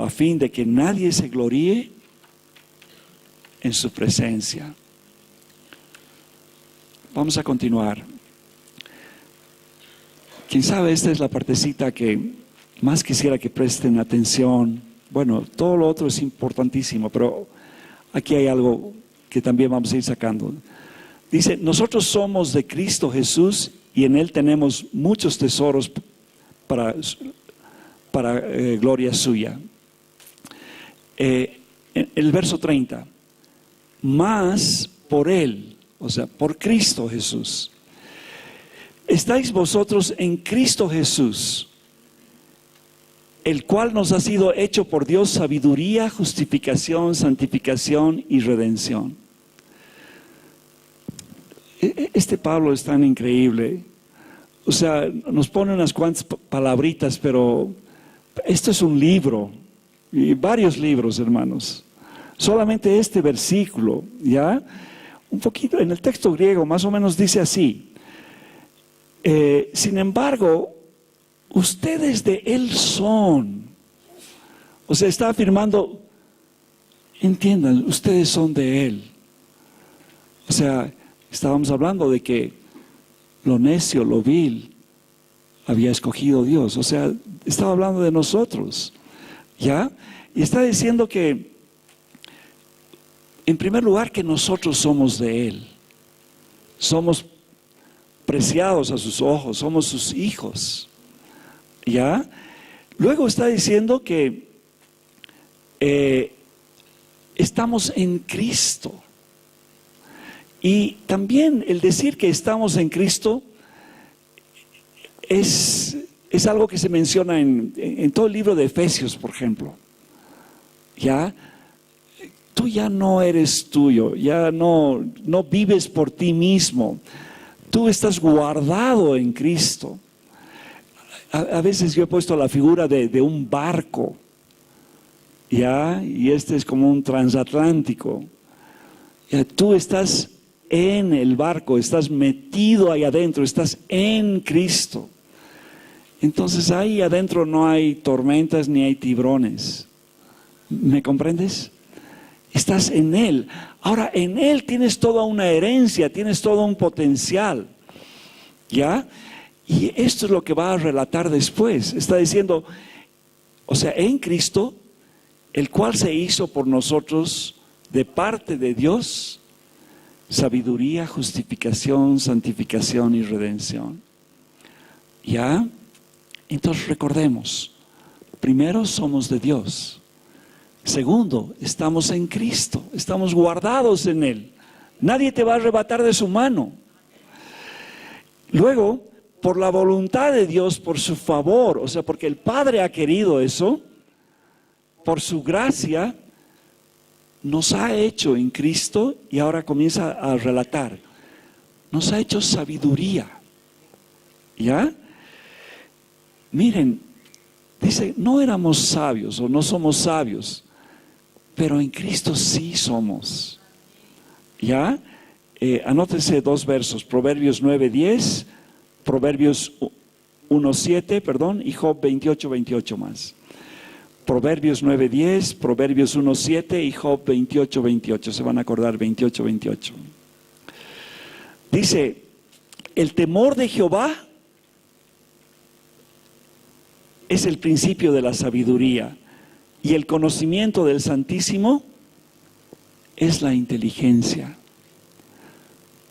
a fin de que nadie se gloríe en su presencia. Vamos a continuar. Quién sabe, esta es la partecita que más quisiera que presten atención. Bueno, todo lo otro es importantísimo, pero aquí hay algo que también vamos a ir sacando. Dice: nosotros somos de Cristo Jesús y en Él tenemos muchos tesoros para gloria suya. El verso 30. Mas por Él, o sea, por Cristo Jesús, estáis vosotros en Cristo Jesús, el cual nos ha sido hecho por Dios sabiduría, justificación, santificación y redención. Este Pablo es tan increíble. O sea, nos pone unas cuantas palabritas, pero esto es un libro, y varios libros, hermanos. Solamente este versículo, ¿ya? Un poquito, en el texto griego más o menos dice así: sin embargo, ustedes de Él son. O sea, está afirmando, entiendan, ustedes son de Él. O sea, estábamos hablando de que lo necio, lo vil, había escogido Dios. O sea, estaba hablando de nosotros, ¿ya? Y está diciendo que, en primer lugar, que nosotros somos de Él. Somos preciados a sus ojos, somos sus hijos, ¿ya? Luego está diciendo que estamos en Cristo. Y también el decir que estamos en Cristo es algo que se menciona en todo el libro de Efesios, por ejemplo. ¿Ya? Tú ya no eres tuyo, ya no vives por ti mismo. Tú estás guardado en Cristo. A veces yo he puesto la figura de un barco, ¿ya? Y este es como un transatlántico. ¿Ya? Tú estás en el barco, estás metido ahí adentro, estás en Cristo. Entonces ahí adentro no hay tormentas ni hay tiburones. ¿Me comprendes? Estás en Él. Ahora, en Él tienes toda una herencia, tienes todo un potencial, ¿ya? Y esto es lo que va a relatar después. Está diciendo, o sea, en Cristo, el cual se hizo por nosotros de parte de Dios, sabiduría, justificación, santificación y redención. ¿Ya? Entonces recordemos, primero somos de Dios. Segundo, estamos en Cristo, estamos guardados en Él. Nadie te va a arrebatar de su mano. Luego, por la voluntad de Dios, por su favor, o sea, porque el Padre ha querido eso, por su gracia, nos ha hecho en Cristo, y ahora comienza a relatar, nos ha hecho sabiduría. ¿Ya? Miren, dice, no éramos sabios o no somos sabios, pero en Cristo sí somos. ¿Ya? Anótense dos versos, Proverbios 9:10, Proverbios 1:7, perdón, y Job 28:28 más. Proverbios 9:10, Proverbios 1:7 y Job 28:28. Se van a acordar, 28:28. Dice, el temor de Jehová es el principio de la sabiduría, y el conocimiento del Santísimo es la inteligencia.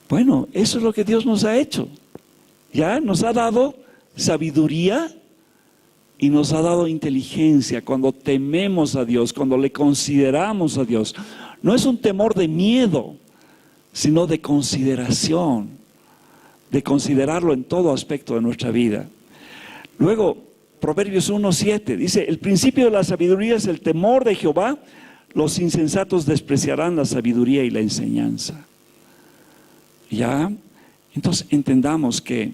Bueno, eso es lo que Dios nos ha hecho. Ya nos ha dado sabiduría y nos ha dado inteligencia cuando tememos a Dios, cuando le consideramos a Dios. No es un temor de miedo, sino de consideración, de considerarlo en todo aspecto de nuestra vida. Luego, Proverbios 1:7 dice, el principio de la sabiduría es el temor de Jehová, los insensatos despreciarán la sabiduría y la enseñanza. ¿Ya? Entonces entendamos que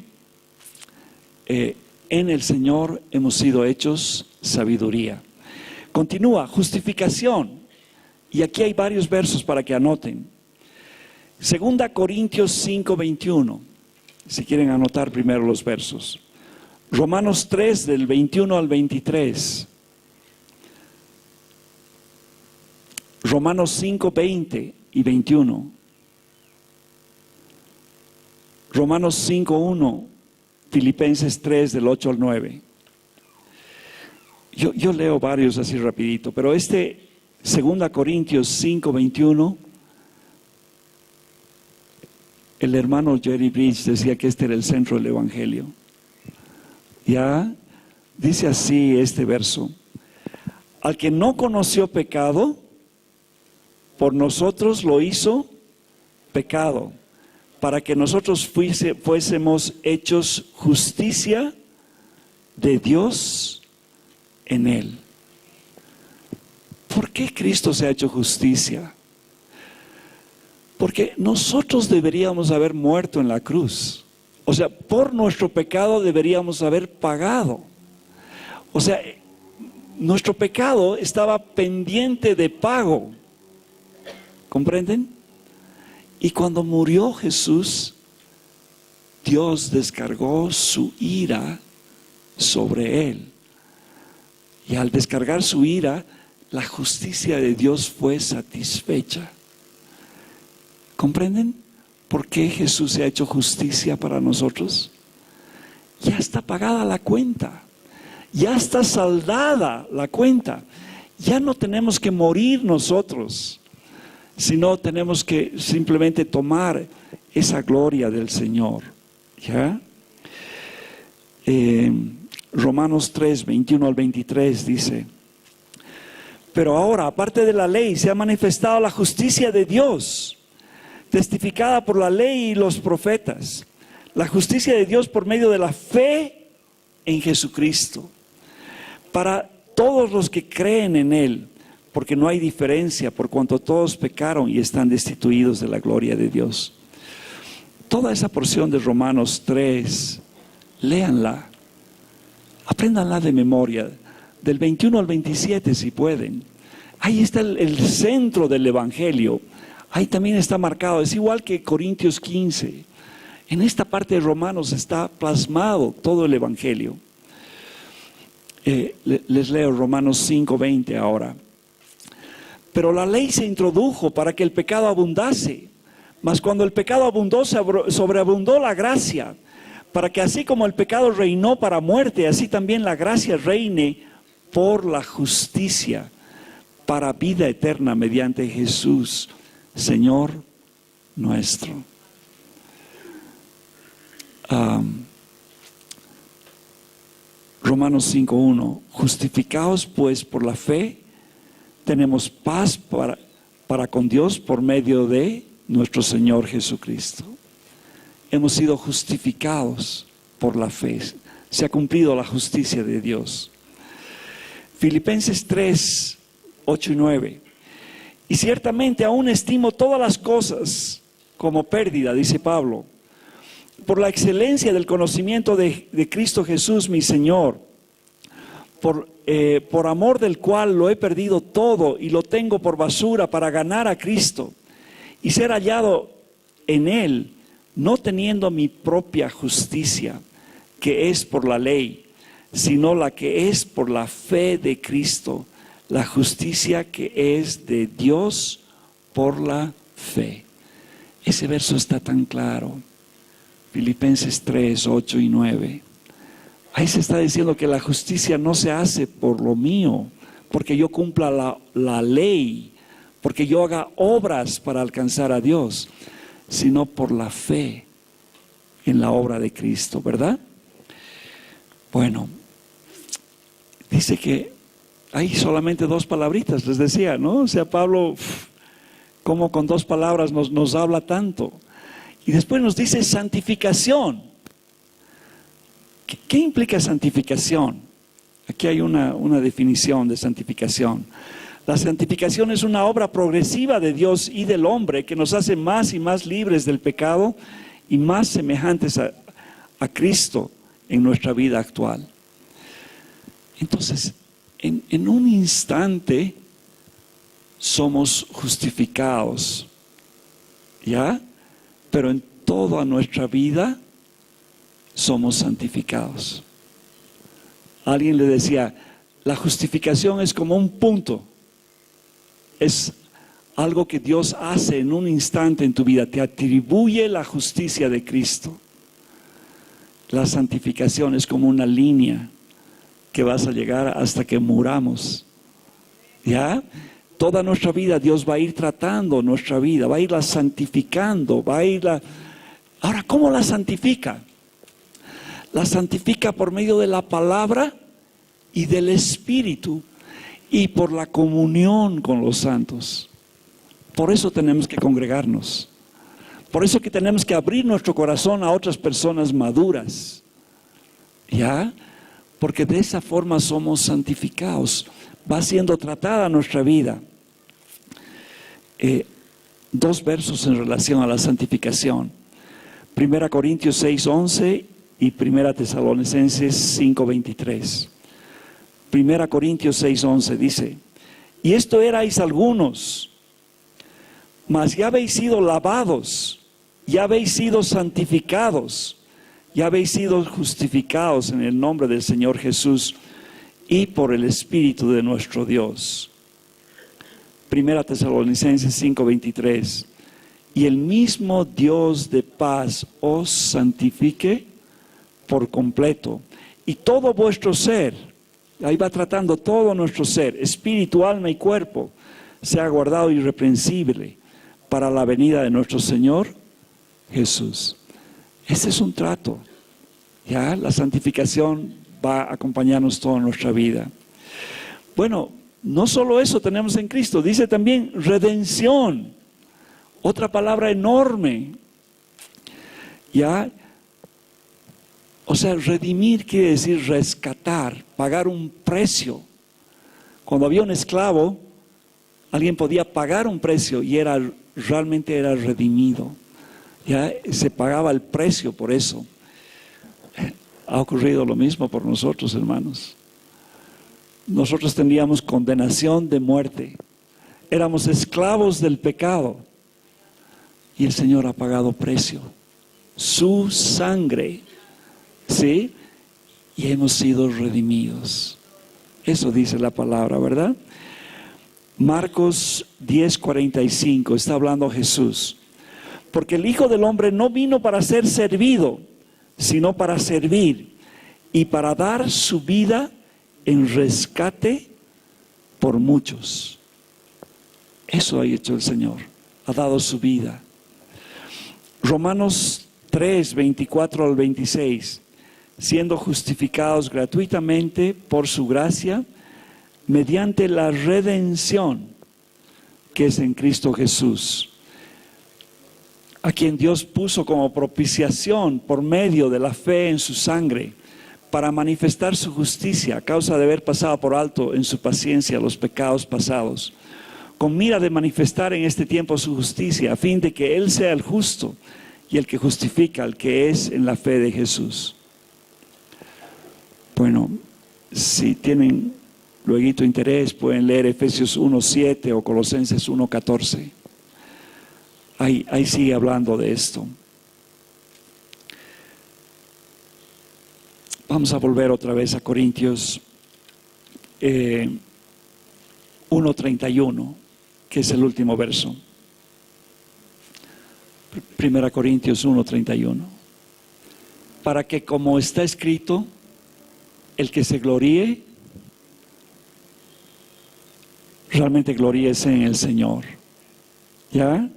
en el Señor hemos sido hechos sabiduría. Continúa, justificación. Y aquí hay varios versos para que anoten. 2 Corintios 5:21. Si quieren anotar primero los versos. Romanos 3 del 21 al 23. Romanos 5:20 y 21. Romanos 5:1. Filipenses 3 del 8 al 9. Yo leo varios así rapidito, pero 2 Corintios 5:21, el hermano Jerry Bridge decía que este era el centro del Evangelio. Ya, dice así este verso, al que no conoció pecado, por nosotros lo hizo pecado, para que nosotros fuésemos hechos justicia de Dios en Él. ¿Por qué Cristo se ha hecho justicia? Porque nosotros deberíamos haber muerto en la cruz. O sea, por nuestro pecado deberíamos haber pagado. O sea, nuestro pecado estaba pendiente de pago. ¿Comprenden? Y cuando murió Jesús, Dios descargó su ira sobre Él. Y al descargar su ira, la justicia de Dios fue satisfecha. ¿Comprenden? por qué Jesús se ha hecho justicia para nosotros? Ya está pagada la cuenta, ya está saldada la cuenta. Ya no tenemos que morir nosotros, sino tenemos que simplemente tomar esa gloria del Señor. ¿Ya? Romanos 3, 21 al 23 dice: pero ahora, aparte de la ley, se ha manifestado la justicia de Dios, testificada por la ley y los profetas. La justicia de Dios por medio de la fe en Jesucristo, para todos los que creen en Él, porque no hay diferencia, por cuanto todos pecaron y están destituidos de la gloria de Dios. Toda esa porción de Romanos 3, léanla, apréndanla de memoria, del 21 al 27 si pueden. Ahí está el centro del Evangelio, ahí también está marcado, es igual que Corintios 15. En esta parte de Romanos está plasmado todo el Evangelio. Les leo Romanos 5:20 ahora. Pero la ley se introdujo para que el pecado abundase, mas cuando el pecado abundó, sobreabundó la gracia, para que así como el pecado reinó para muerte, así también la gracia reine por la justicia, para vida eterna mediante Jesús, Señor nuestro. Romanos 5:1: justificados pues por la fe, tenemos paz para con Dios por medio de nuestro Señor Jesucristo. Hemos sido justificados por la fe, se ha cumplido la justicia de Dios. Filipenses 3, 8 y 9: y ciertamente aún estimo todas las cosas como pérdida, dice Pablo, por la excelencia del conocimiento de Cristo Jesús mi Señor, por amor del cual lo he perdido todo y lo tengo por basura para ganar a Cristo y ser hallado en Él, no teniendo mi propia justicia, que es por la ley, sino la que es por la fe de Cristo, la justicia que es de Dios por la fe. Ese verso está tan claro. Filipenses 3, 8 y 9. Ahí se está diciendo que la justicia no se hace por lo mío, porque yo cumpla la ley, porque yo haga obras para alcanzar a Dios, sino por la fe en la obra de Cristo, ¿verdad? Bueno, dice que hay solamente dos palabritas, les decía, ¿no? O sea, Pablo, como con dos palabras nos habla tanto. Y después nos dice santificación. ¿Qué implica santificación? Aquí hay una definición de santificación. La santificación es una obra progresiva de Dios y del hombre que nos hace más y más libres del pecado y más semejantes a Cristo en nuestra vida actual. Entonces, en un instante somos justificados, ¿ya? Pero en toda nuestra vida somos santificados. Alguien le decía, la justificación es como un punto, es algo que Dios hace en un instante en tu vida, te atribuye la justicia de Cristo. La santificación es como una línea que vas a llegar hasta que muramos, ¿ya? Toda nuestra vida Dios va a ir tratando nuestra vida, va a irla santificando, va a irla... Ahora, ¿cómo la santifica? La santifica por medio de la palabra y del Espíritu y por la comunión con los santos. Por eso tenemos que congregarnos. Por eso que tenemos que abrir nuestro corazón a otras personas maduras, ¿ya? Porque de esa forma somos santificados. Va siendo tratada nuestra vida. Dos versos en relación a la santificación. 1 Corintios 6:11 y 1 Tesalonicenses 5:23. 1 Corintios 6:11 dice: y esto erais algunos, mas ya habéis sido lavados, ya habéis sido santificados, ya habéis sido justificados en el nombre del Señor Jesús y por el Espíritu de nuestro Dios. 1 Tesalonicenses 5:23. y el mismo Dios de paz os santifique por completo. Y todo vuestro ser, ahí va tratando todo nuestro ser, espíritu, alma y cuerpo, sea guardado irreprensible para la venida de nuestro Señor Jesús. Ese es un trato. Ya, la santificación va a acompañarnos toda nuestra vida. Bueno, no solo eso tenemos en Cristo, dice también redención. Otra palabra enorme. Ya, o sea, redimir quiere decir rescatar, pagar un precio. Cuando había un esclavo, alguien podía pagar un precio y realmente era redimido. Ya se pagaba el precio por eso. Ha ocurrido lo mismo por nosotros, hermanos. Nosotros teníamos condenación de muerte. Éramos esclavos del pecado. Y el Señor ha pagado precio. Su sangre. ¿Sí? Y hemos sido redimidos. Eso dice la palabra, ¿verdad? Marcos 10:45, está hablando Jesús. Porque el Hijo del Hombre no vino para ser servido, sino para servir y para dar su vida en rescate por muchos. Eso ha hecho el Señor, ha dado su vida. Romanos 3:24 al 26, siendo justificados gratuitamente por su gracia, mediante la redención que es en Cristo Jesús, a quien Dios puso como propiciación por medio de la fe en su sangre, para manifestar su justicia a causa de haber pasado por alto en su paciencia los pecados pasados, con mira de manifestar en este tiempo su justicia, a fin de que Él sea el justo y el que justifica al que es en la fe de Jesús. Bueno, si tienen luego interés, pueden leer Efesios 1:7 o Colosenses 1:14. Ahí sigue hablando de esto. Vamos a volver otra vez a Corintios 1:31, que es el último verso. 1 Corintios 1:31. Para que, como está escrito, el que se gloríe, realmente gloríese en el Señor. ¿Ya?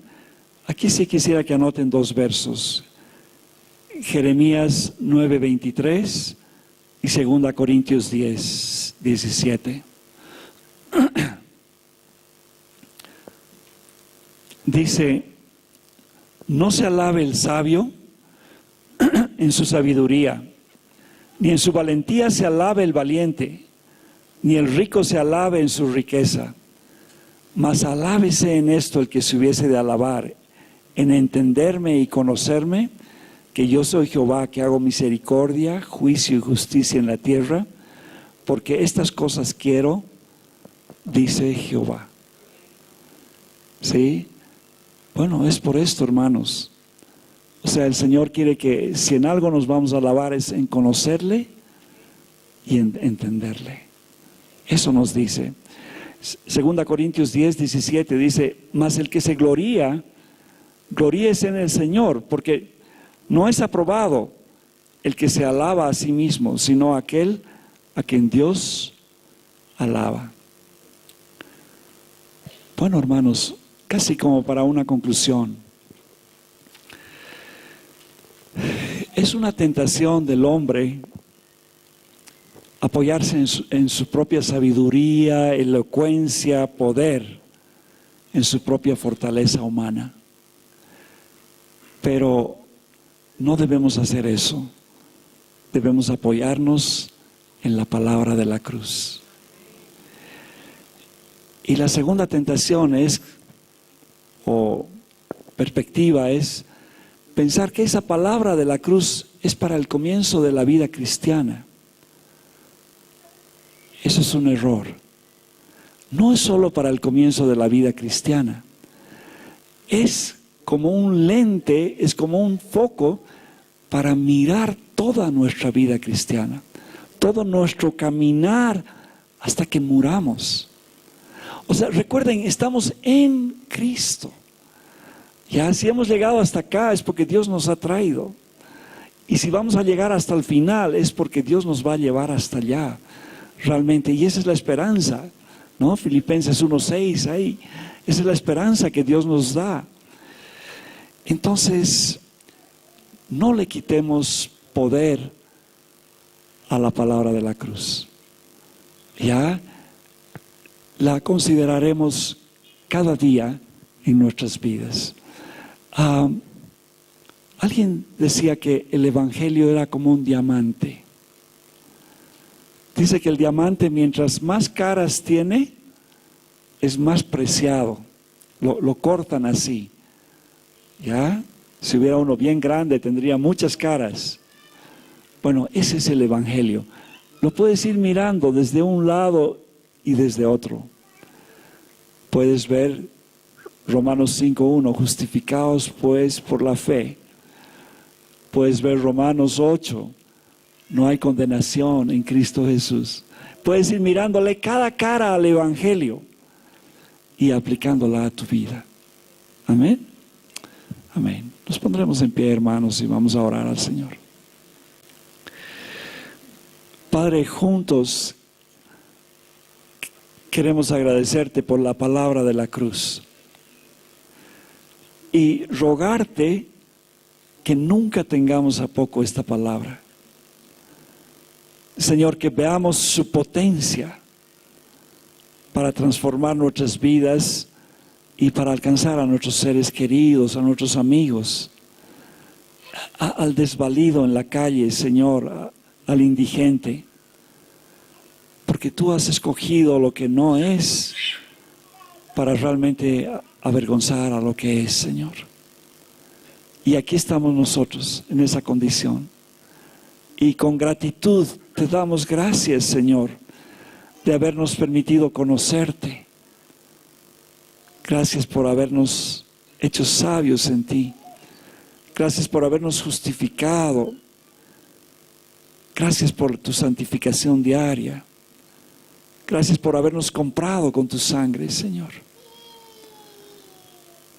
Aquí sí quisiera que anoten dos versos. Jeremías 9:23 y 2 Corintios 10:17. Dice: no se alabe el sabio en su sabiduría, ni en su valentía se alabe el valiente, ni el rico se alabe en su riqueza, mas alábese en esto el que se hubiese de alabar, en entenderme y conocerme, que yo soy Jehová, que hago misericordia, juicio y justicia en la tierra, porque estas cosas quiero, dice Jehová. ¿Sí? Bueno, es por esto, hermanos. O sea, el Señor quiere que si en algo nos vamos a alabar es en conocerle y en entenderle. Eso nos dice. 2 Corintios 10:17 dice: mas el que se gloría, gloríese en el Señor, porque no es aprobado el que se alaba a sí mismo, sino aquel a quien Dios alaba. Bueno, hermanos, casi como para una conclusión, es una tentación del hombre apoyarse en su propia sabiduría, elocuencia, poder, en su propia fortaleza humana. Pero no debemos hacer eso. Debemos apoyarnos en la palabra de la cruz. Y la segunda tentación perspectiva es pensar que esa palabra de la cruz es para el comienzo de la vida cristiana. Eso es un error. No es solo para el comienzo de la vida cristiana. Es como un lente, es como un foco para mirar toda nuestra vida cristiana, todo nuestro caminar hasta que muramos. O sea, recuerden, estamos en Cristo. Ya, si hemos llegado hasta acá es porque Dios nos ha traído. Y si vamos a llegar hasta el final es porque Dios nos va a llevar hasta allá, realmente. Y esa es la esperanza, ¿no? Filipenses 1:6, ahí. Esa es la esperanza que Dios nos da. Entonces, no le quitemos poder a la palabra de la cruz. Ya la consideraremos cada día en nuestras vidas. Alguien decía que el evangelio era como un diamante. Dice que el diamante, mientras más caras tiene, es más preciado. Lo cortan así. ¿Ya? Si hubiera uno bien grande, tendría muchas caras. Bueno, ese es el evangelio. Lo puedes ir mirando desde un lado y desde otro. Puedes ver Romanos 5:1, justificados pues por la fe. Puedes ver Romanos 8, no hay condenación en Cristo Jesús. Puedes ir mirándole cada cara al evangelio y aplicándola a tu vida. Amén. Amén. Nos pondremos en pie, hermanos, y vamos a orar al Señor. Padre, juntos queremos agradecerte por la palabra de la cruz y rogarte que nunca tengamos a poco esta palabra. Señor, que veamos su potencia para transformar nuestras vidas y para alcanzar a nuestros seres queridos, a nuestros amigos, al desvalido en la calle, Señor, al indigente, porque tú has escogido lo que no es para realmente avergonzar a lo que es, Señor. Y aquí estamos nosotros en esa condición. Y con gratitud te damos gracias, Señor, de habernos permitido conocerte. Gracias por habernos hecho sabios en ti. Gracias por habernos justificado. Gracias por tu santificación diaria. Gracias por habernos comprado con tu sangre, Señor.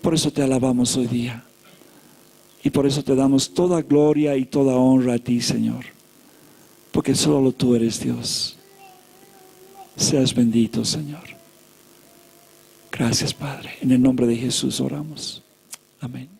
Por eso te alabamos hoy día. Y por eso te damos toda gloria y toda honra a ti, Señor. Porque solo tú eres Dios. Seas bendito, Señor. Gracias, Padre. En el nombre de Jesús oramos. Amén.